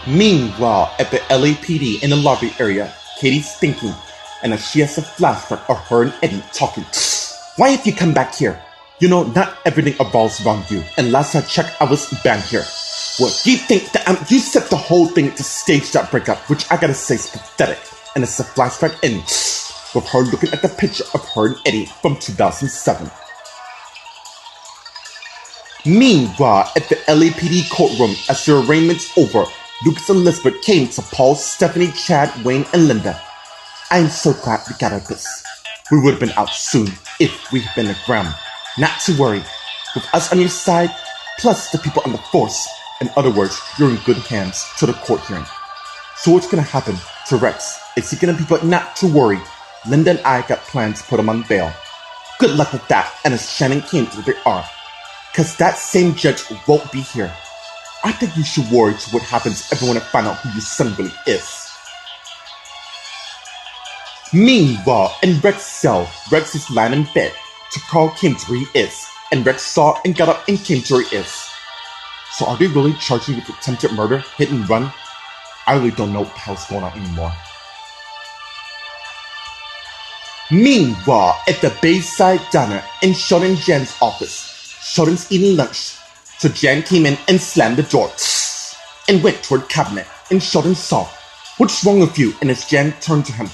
Meanwhile, at the LAPD in the lobby area, Katie's thinking, and as she has a flashback of her and Eddie talking. Why have you come back here? You know, not everything revolves around you, and last I checked, I was banned here. What, you think that you set the whole thing to stage that breakup, which I gotta say is pathetic, and it's a flashback in with her looking at the picture of her and Eddie from 2007. Meanwhile, at the LAPD courtroom, as the arraignment's over, Lucas and Elizabeth came to Paul, Stephanie, Chad, Wayne, and Linda. I am so glad we got out of this. We would have been out soon if we had been a gram. Not to worry. With us on your side, plus the people on the force. In other words, you're in good hands to the court hearing. So what's gonna happen to Rex? Is he gonna be but not to worry? Linda and I got plans to put him on bail. Good luck with that, and as Shannon came to where they are. Cause that same judge won't be here. I think you should worry to what happens if everyone find out who your son really is. Meanwhile, in Rex's cell, Rex is lying in bed. So Carl came to where he is, and Rex saw and got up and came to where he is. So are they really charging you with attempted murder, hit and run? I really don't know what the hell's going on anymore. Meanwhile, at the Bayside Diner in Sheldon and Jan's office, Sheldon's eating lunch. So Jan came in and slammed the door and went toward the cabinet, and Sheldon saw. What's wrong with you? And as Jan turned to him,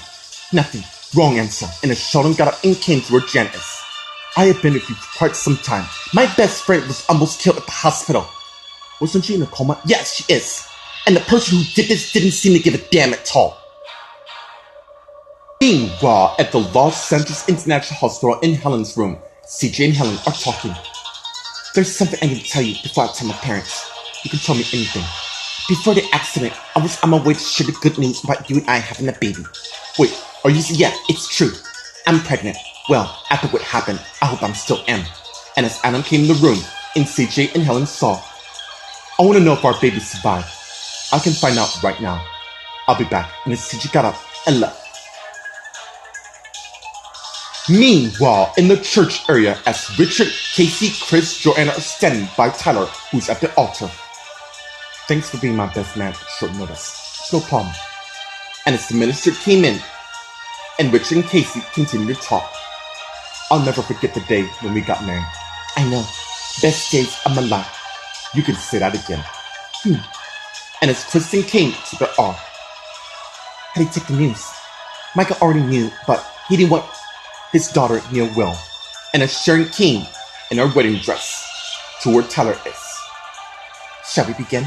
nothing. Wrong answer. And as Sheldon got up and came to where Jan is. I have been with you for quite some time. My best friend was almost killed at the hospital. Wasn't she in a coma? Yes, she is. And the person who did this didn't seem to give a damn at all. Meanwhile, at the Los Angeles International Hospital in Helen's room, CJ and Helen are talking. There's something I need to tell you before I tell my parents. You can tell me anything. Before the accident, I was on my way to share the good news about you and I having a baby. Wait, are you? Yeah, it's true. I'm pregnant. Well, after what happened, I hope I'm still am. And as Adam came in the room, and CJ and Helen saw, I want to know if our baby survived. I can find out right now. I'll be back. And as CJ got up and left. Meanwhile, in the church area, as Richard, Casey, Chris, Joanna are standing by Tyler, who's at the altar. Thanks for being my best man at short notice. It's no problem. And as the minister came in, and Richard and Casey continued to talk. I'll never forget the day when we got married. I know. Best days of my life. You can say that again. And as Kristen came to the R, how did he take the news? Michael already knew, but he didn't want his daughter near Will. And as Sharon came in her wedding dress to where Tyler is. Shall we begin?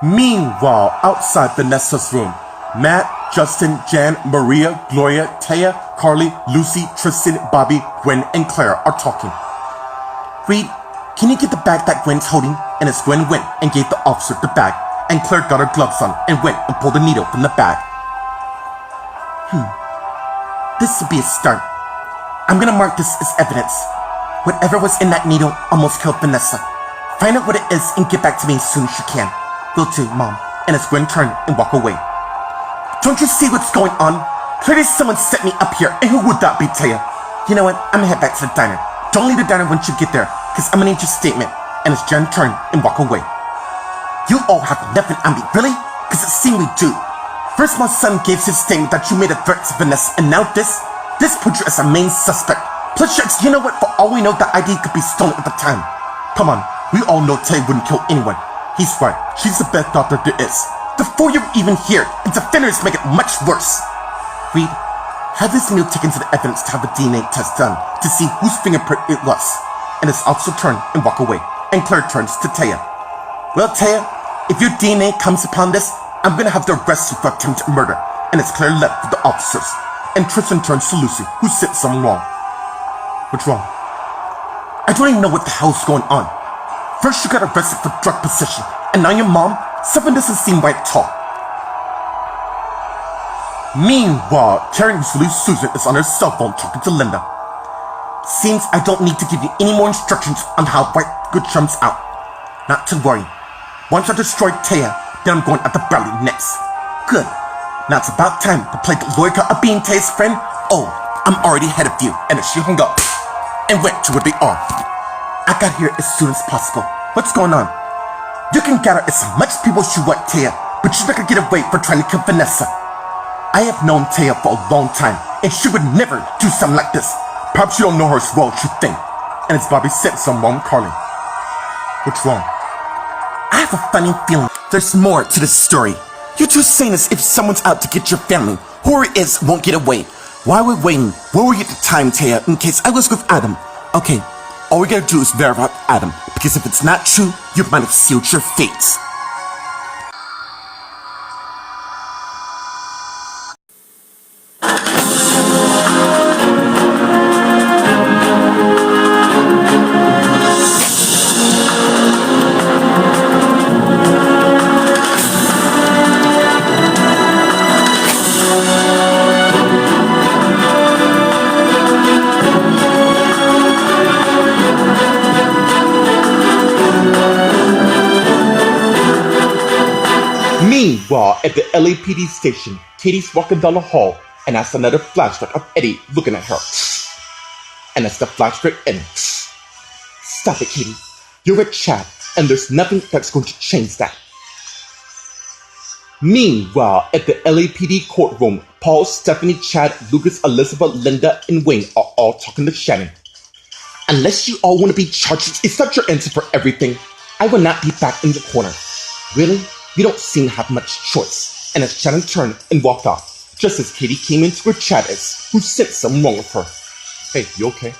Meanwhile, outside Vanessa's room, Matt, Justin, Jan, Maria, Gloria, Taya, Carly, Lucy, Tristan, Bobby, Gwen, and Claire are talking. Reed, can you get the bag that Gwen's holding? And as Gwen went and gave the officer the bag, and Claire got her gloves on and went and pulled a needle from the bag. This will be a start. I'm gonna mark this as evidence. Whatever was in that needle almost killed Vanessa. Find out what it is and get back to me as soon as you can. Will do, Mom. And as Gwen turned and walked away. Don't you see what's going on? Clearly someone set me up here, and who would that be, Taya? You know what? I'm gonna head back to the diner. Don't leave the diner once you get there, cause I'm gonna need your statement. And as Jen turned and walked away. You all have nothing on me, really? Cause it seems we do. First my son gave his statement that you made a threat to Vanessa, and now this puts you as a main suspect. Plus, you know what? For all we know, the ID could be stolen at the time. Come on, we all know Tay wouldn't kill anyone. He's right, she's the best doctor there is. Before you're even here, and defenders make it much worse. Reed, have this meal taken to the evidence to have a DNA test done to see whose fingerprint it was. And his officer turned and walked away, and Claire turns to Taya. Well, Taya, if your DNA comes upon this, I'm gonna have to arrest you for attempted murder. And as Claire left with the officers, and Tristan turns to Lucy, who said something wrong. What's wrong? I don't even know what the hell's going on. First you got arrested for drug possession, and now your mom? Something doesn't seem right at all. Meanwhile, Karen Lee Susan is on her cell phone talking to Linda. Seems I don't need to give you any more instructions on how White Good comes out. Not to worry. Once I destroy Taya, then I'm going after Bradley next. Good. Now it's about time to play the lawyer of being Taya's friend. Oh, I'm already ahead of you. And she hung up and went to where they are. I got here as soon as possible. What's going on? You can gather as much people as you want, Taya, but you're not gonna get away for trying to kill Vanessa. I have known Taya for a long time, and she would never do something like this. Perhaps you don't know her as well as you think. And it's Bobby Simpson, Mom Carly. What's wrong? I have a funny feeling there's more to this story. You're just saying as if someone's out to get your family. Whoever it is won't get away. While we're waiting, where were you at the time, Taya, in case I was with Adam? Okay, all we gotta do is verify Adam, because if it's not true, you might have sealed your fates. Meanwhile, at the LAPD station, Katie's walking down the hall, and that's another flashback of Eddie looking at her. And that's the flashback ending. Stop it, Katie. You're with Chad, and there's nothing that's going to change that. Meanwhile, at the LAPD courtroom, Paul, Stephanie, Chad, Lucas, Elizabeth, Linda, and Wayne are all talking to Shannon. Unless you all want to be charged, is that your answer for everything? I will not be back in the corner. Really? You don't seem to have much choice. And as Shannon turned and walked off, just as Katie came into where Chad is, who sensed something wrong with her. Hey, you okay?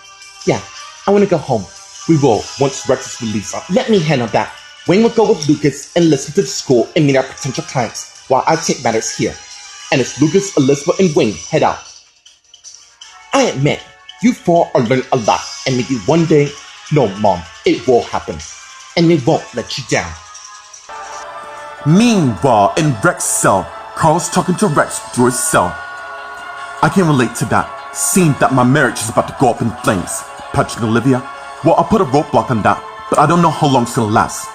Yeah, I want to go home. We will, once Rex is released. Let me handle that. Wayne will go with Lucas and listen to the school and meet our potential clients, while I take matters here. And as Lucas, Elizabeth, and Wayne head out. I admit, you four are learning a lot, and maybe one day, no, Mom, it will happen. And they won't let you down. Meanwhile, in Rex's cell, Carl's talking to Rex through his cell. I can relate to that, seeing that my marriage is about to go up in flames. Patrick and Olivia, well, I'll put a roadblock on that, but I don't know how long it's gonna last.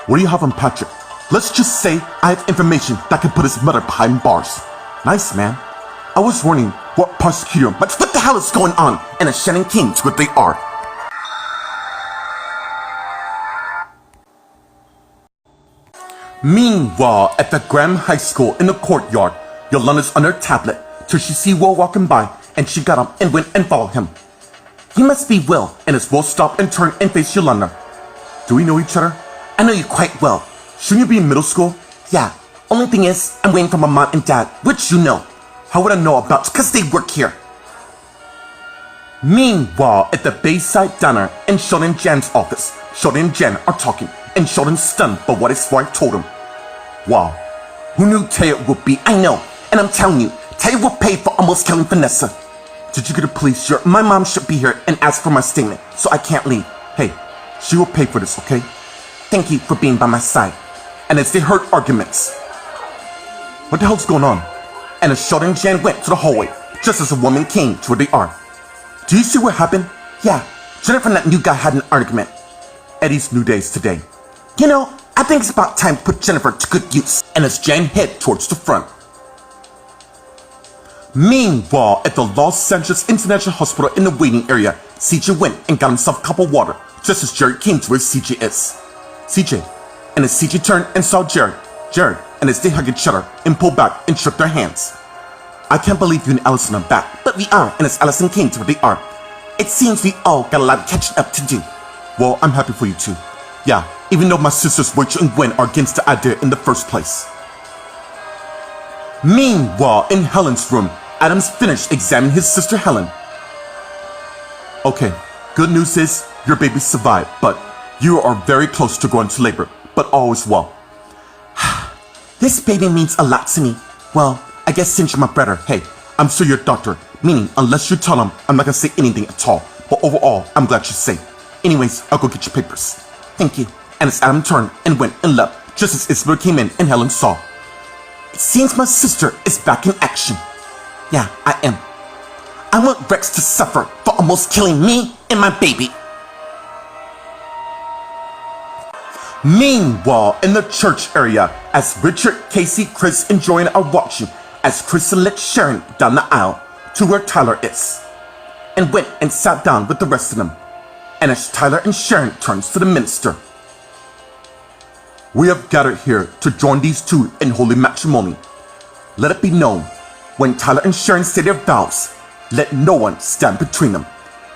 What do you have on Patrick? Let's just say I have information that could put his mother behind bars. Nice, man. I was wondering what prosecutor, but what the hell is going on? And a Shannon King's what they are. Meanwhile, at the Graham High School in the courtyard, Yolanda's on her tablet till she see Will walking by, and she got up and went and followed him. He must be Will, and as Will stopped and turned and faced Yolanda. Do we know each other? I know you quite well. Shouldn't you be in middle school? Yeah. Only thing is, I'm waiting for my mom and dad, which you know. How would I know about? Because they work here. Meanwhile, at the Bayside Diner in Sheldon Jan's office, Sheldon and Jan are talking, and Sheldon's stunned by what his wife told him. Wow. Who knew Taya would be? I know. And I'm telling you, Taya will pay for almost killing Vanessa. Did you get a police shirt? My mom should be here and ask for my statement, so I can't leave. Hey, she will pay for this, okay? Thank you for being by my side. And as they heard arguments. What the hell's going on? And as Sheldon and Jan went to the hallway, just as a woman came to where they are. Do you see what happened? Yeah, Jennifer and that new guy had an argument. Eddie's new days today. You know, I think it's about time to put Jennifer to good use. And as Jan head towards the front. Meanwhile, at the Los Angeles International Hospital in the waiting area, CJ went and got himself a cup of water, just as Jared came to where CJ is. CJ. And as CJ turned and saw Jared, and as they hugged each other and pulled back and shook their hands. I can't believe you and Allison are back, but we are, and as Allison came to where they are. It seems we all got a lot of catching up to do. Well, I'm happy for you too. Yeah, even though my sisters Rachel and Gwen are against the idea in the first place. Meanwhile, in Helen's room, Adam's finished examining his sister Helen. Okay, good news is your baby survived, but you are very close to going to labor, but all is well. This baby means a lot to me. Well, I guess since you're my brother, hey, I'm still your doctor, meaning unless you tell him, I'm not gonna say anything at all. But overall, I'm glad you're safe. Anyways, I'll go get your papers. Thank you. And as Adam turned and went and left, just as Isabel came in and Helen saw. It seems my sister is back in action. Yeah, I am. I want Rex to suffer for almost killing me and my baby. Meanwhile, in the church area, as Richard, Casey, Chris, and Joanne are watching, as Kristen led Sharon down the aisle to where Tyler is, and went and sat down with the rest of them. And as Tyler and Sharon turns to the minister. We have gathered here to join these two in holy matrimony. Let it be known, when Tyler and Sharon say their vows, let no one stand between them.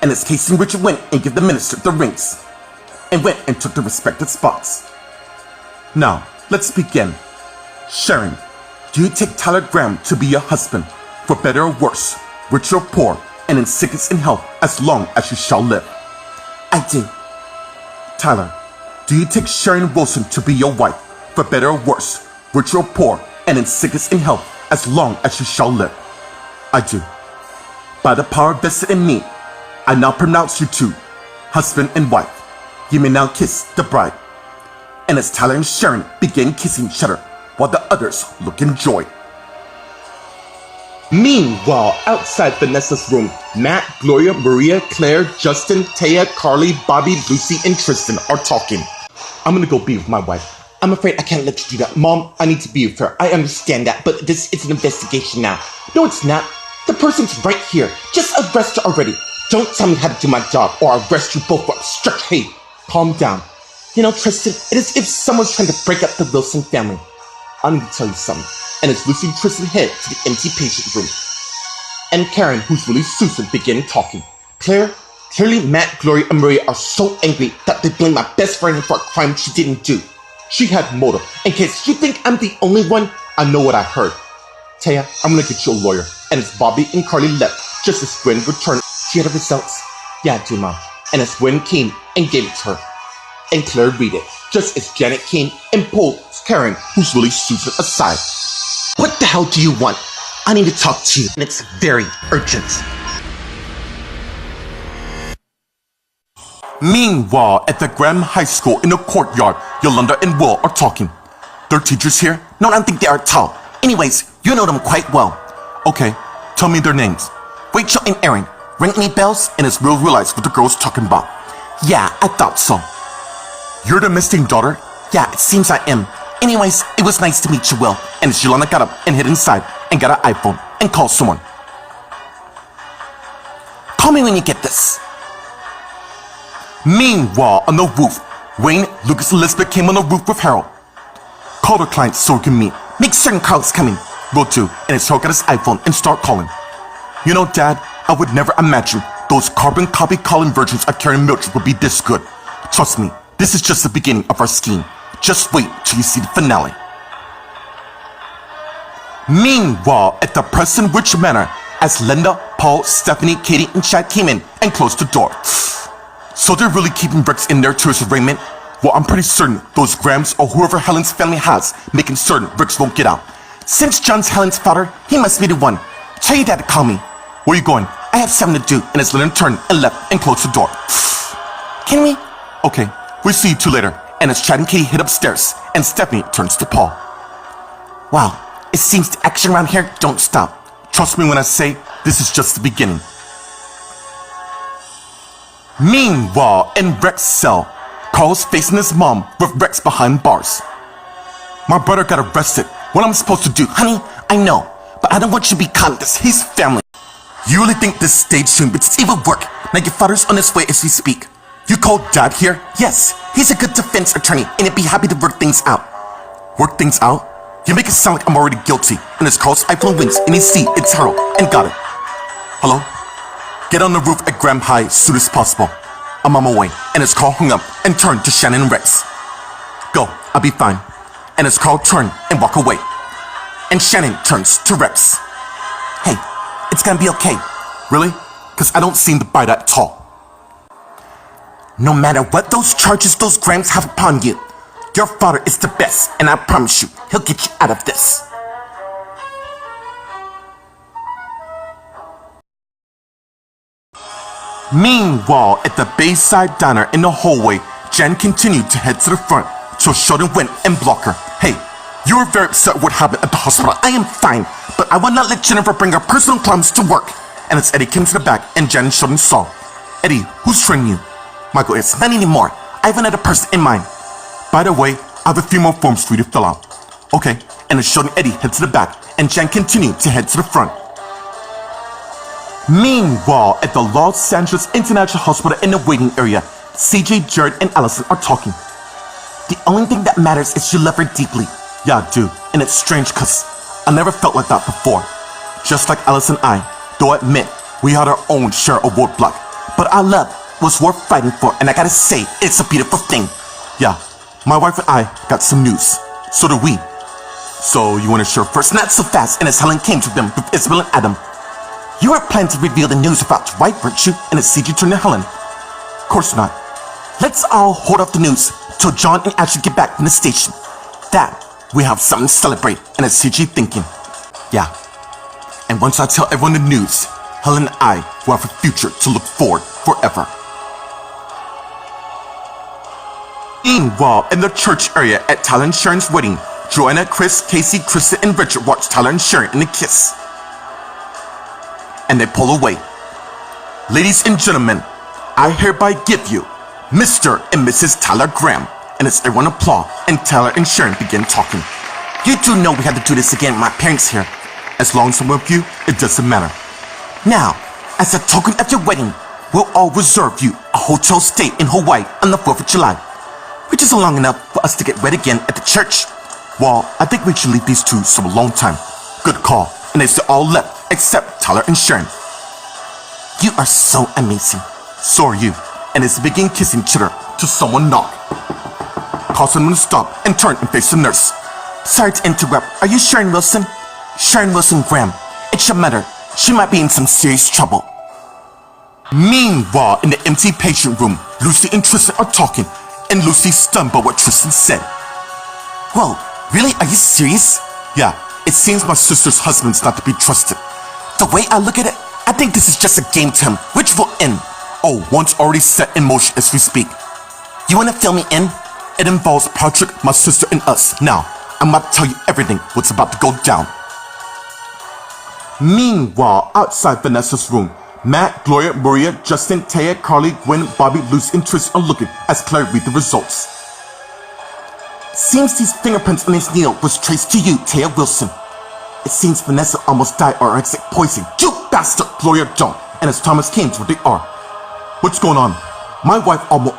In this case, Richard went and gave the minister the rings, and went and took the respected spots. Now, let's begin. Sharon, do you take Tyler Graham to be your husband, for better or worse, rich or poor, and in sickness and health, as long as you shall live? I do. Tyler, do you take Sharon Wilson to be your wife, for better or worse, rich or poor, and in sickness and health, as long as you shall live? I do. By the power vested in me, I now pronounce you two, husband and wife. You may now kiss the bride. And as Tyler and Sharon begin kissing each other, while the others look in joy. Meanwhile, outside Vanessa's room, Matt, Gloria, Maria, Claire, Justin, Taya, Carly, Bobby, Lucy, and Tristan are talking. I'm gonna go be with my wife. I'm afraid I can't let you do that. Mom, I need to be with her. I understand that, but this is an investigation now. No, it's not. The person's right here. Just arrest her already. Don't tell me how to do my job, or I'll arrest you both for obstruction. Hey, calm down. You know, Tristan, it is if someone's trying to break up the Wilson family. I need to tell you something. And as Lucy and Tristan head to the empty patient room, and Karen, who's really Susan, begin talking. Clearly Matt, Gloria, and Maria are so angry that they blame my best friend for a crime she didn't do. She had motive. In case you think I'm the only one, I know what I heard. Taya, I'm gonna get you a lawyer. And as Bobby and Carly left, just as Gwen returned, she had the results. Yeah, I do, Mom. And as Gwen came and gave it to her, and Claire read it, just as Janet came and pulled Karen, who's really Susan, aside. What the hell do you want? I need to talk to you, and it's very urgent. Meanwhile, at the Graham High School in the courtyard, Yolanda and Will are talking. Their teachers here? No, I don't think they are at all. Anyways, you know them quite well. Okay, tell me their names. Rachel and Aaron. Ring any bells? And as Will realized what the girl's talking about. Yeah, I thought so. You're the missing daughter? Yeah, it seems I am. Anyways, it was nice to meet you, Will. And as Yolanda got up and hid inside and got an iPhone and called someone. Call me when you get this. Meanwhile, on the roof, Wayne, Lucas, and Elizabeth came on the roof with Harold. Call the client so we can meet. Make certain Carl's coming. Will do, and as Harold got his iPhone and start calling. You know, Dad, I would never imagine those carbon copy calling versions of Karen Mildred would be this good. Trust me, this is just the beginning of our scheme. Just wait till you see the finale. Meanwhile, at the Preston Rich Manor, as Linda, Paul, Stephanie, Katie, and Chad came in and closed the door. So they're really keeping Rex in there to his arraignment? Well, I'm pretty certain those Grahams or whoever Helen's family has making certain Rex won't get out. Since John's Helen's father, he must be the one. Tell your dad to call me. Where are you going? I have something to do. And as Leonard turned and left and closed the door. Can we? Okay, we'll see you two later. And as Chad and Katie head upstairs, and Stephanie turns to Paul. Wow, it seems the action around here don't stop. Trust me when I say this is just the beginning. Meanwhile, in Rex's cell, Carl's facing his mom with Rex behind bars. My brother got arrested. What am I supposed to do? Honey, I know, but I don't want you to be caught in this. He's family. You really think this stage soon, but it's even work. Now your father's on his way as we speak. You called Dad here? Yes, he's a good defense attorney and he'd be happy to work things out. Work things out? You make it sound like I'm already guilty. And as Carl's iPhone rings and he see it's Harold and got it. Hello? Get on the roof at Graham High as soon as possible. I'm on my way. And as Carl hung up and turned to Shannon and Rex. Go, I'll be fine. And as Carl turned and walked away. And Shannon turns to Rex. Hey, it's gonna be okay. Really? Because I don't seem to buy that at all. No matter what those charges those Grahams have upon you, your father is the best, and I promise you, he'll get you out of this. Meanwhile, at the Bayside Diner in the hallway, Jen continued to head to the front till Sheldon went and blocked her. Hey, you were very upset with what happened at the hospital. I am fine, but I will not let Jennifer bring her personal problems to work. And as Eddie came to the back and Jen and Sheldon saw, Eddie, who's training you? Michael, it's not anymore. I have another person in mind. By the way, I have a few more forms for you to fill out. Okay, and as Sheldon and Eddie head to the back, and Jen continued to head to the front. Meanwhile, at the Los Angeles International Hospital in the waiting area, CJ, Jared, and Allison are talking. The only thing that matters is you love her deeply. Yeah, I do. And it's strange cause I never felt like that before. Just like Alice and I, though I admit we had our own share of roadblock. But our love was worth fighting for, and I gotta say, it's a beautiful thing. Yeah, my wife and I got some news. So do we. So you wanna share first? Not so fast, and as Helen came to them with Isabel and Adam. You weren't planning to reveal the news about your wife, weren't you? And it's CG turned to Helen. Of course not. Let's all hold off the news till John and Ashley get back from the station. That, we have something to celebrate, and it's CG thinking. Yeah. And once I tell everyone the news, Helen and I will have a future to look forward forever. Meanwhile, in the church area at Tyler and Sharon's wedding, Joanna, Chris, Casey, Krista, and Richard watch Tyler and Sharon in a kiss. And they pull away. Ladies and gentlemen, I hereby give you Mr. and Mrs. Tyler Graham. And as everyone applaud, and Tyler and Sharon begin talking. You do know we have to do this again with my parents here. As long as I'm with you, it doesn't matter. Now, as a token of your wedding, we'll all reserve you a hotel stay in Hawaii on the 4th of July. Which is long enough for us to get wed again at the church. Well, I think we should leave these two for a long time. Good call. And they all left, except Tyler and Sharon. You are so amazing. So are you. And as they begin kissing each other, till someone knocked. Causing them to stop and turn and face the nurse. Sorry to interrupt. Are you Sharon Wilson? Sharon Wilson Graham. It's your mother. She might be in some serious trouble. Meanwhile, in the empty patient room, Lucy and Tristan are talking, and Lucy's stunned by what Tristan said. Whoa, really? Are you serious? Yeah, it seems my sister's husband's not to be trusted. The way I look at it, I think this is just a game to him, which will end. Oh, one's already set in motion as we speak. You wanna fill me in? It involves Patrick, my sister, and us. Now, I'm about to tell you everything what's about to go down. Meanwhile, outside Vanessa's room, Matt, Gloria, Maria, Justin, Taya, Carly, Gwen, Bobby, Lucy, and Tristan are looking as Claire read the results. Seems these fingerprints on his needle was traced to you, Taya Wilson. It seems Vanessa almost died or exit poison. You bastard! Gloria jumped, and as Thomas came to where they are. What's going on? My wife almost...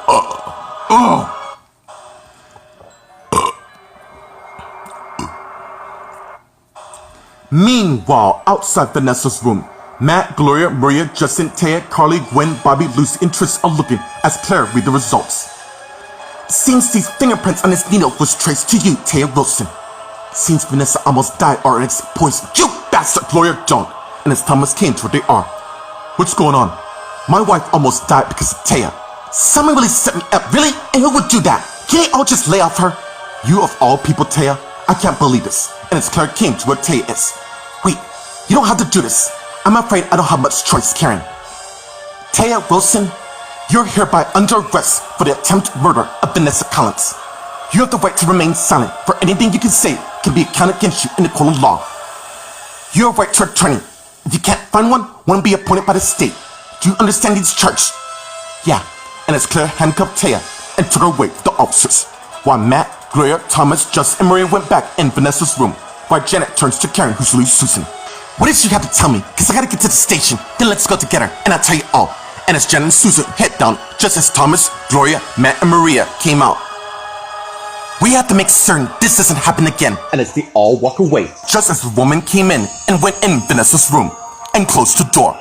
Meanwhile, outside Vanessa's room, Matt, Gloria, Maria, Justin, Taya, Carly, Gwen, Bobby, Lucy, and Tristan are looking as Claire read the results. Seems these fingerprints on his needle was traced to you, Taya Wilson. Seems Vanessa almost died or it's poison. You bastard! Gloria jumped, and as Thomas came to where they are. What's going on? My wife almost died because of Taya. Someone really set me up, really? And who would do that? Can they all just lay off her? You of all people, Taya? I can't believe this. And as Claire came to where Taya is. Wait, you don't have to do this. I'm afraid I don't have much choice, Karen. Taya Wilson, you're hereby under arrest for the attempted murder of Vanessa Collins. You have the right to remain silent, for anything you can say can be accounted against you in the court of law. You have a right to attorney. If you can't find one be appointed by the state. Do you understand these charges? Yeah, and as Claire handcuffed Taya and took her away with the officers, while Matt, Gloria, Thomas, Justin, and Maria went back in Vanessa's room, while Janet turns to Karen, who's Louise Susan. What did you have to tell me? Cause I gotta get to the station, then let's go together, and I'll tell you all. And as Janet and Susan head down, just as Thomas, Gloria, Matt, and Maria came out. We have to make certain this doesn't happen again. And as they all walk away, just as the woman came in and went in Vanessa's room and closed the door.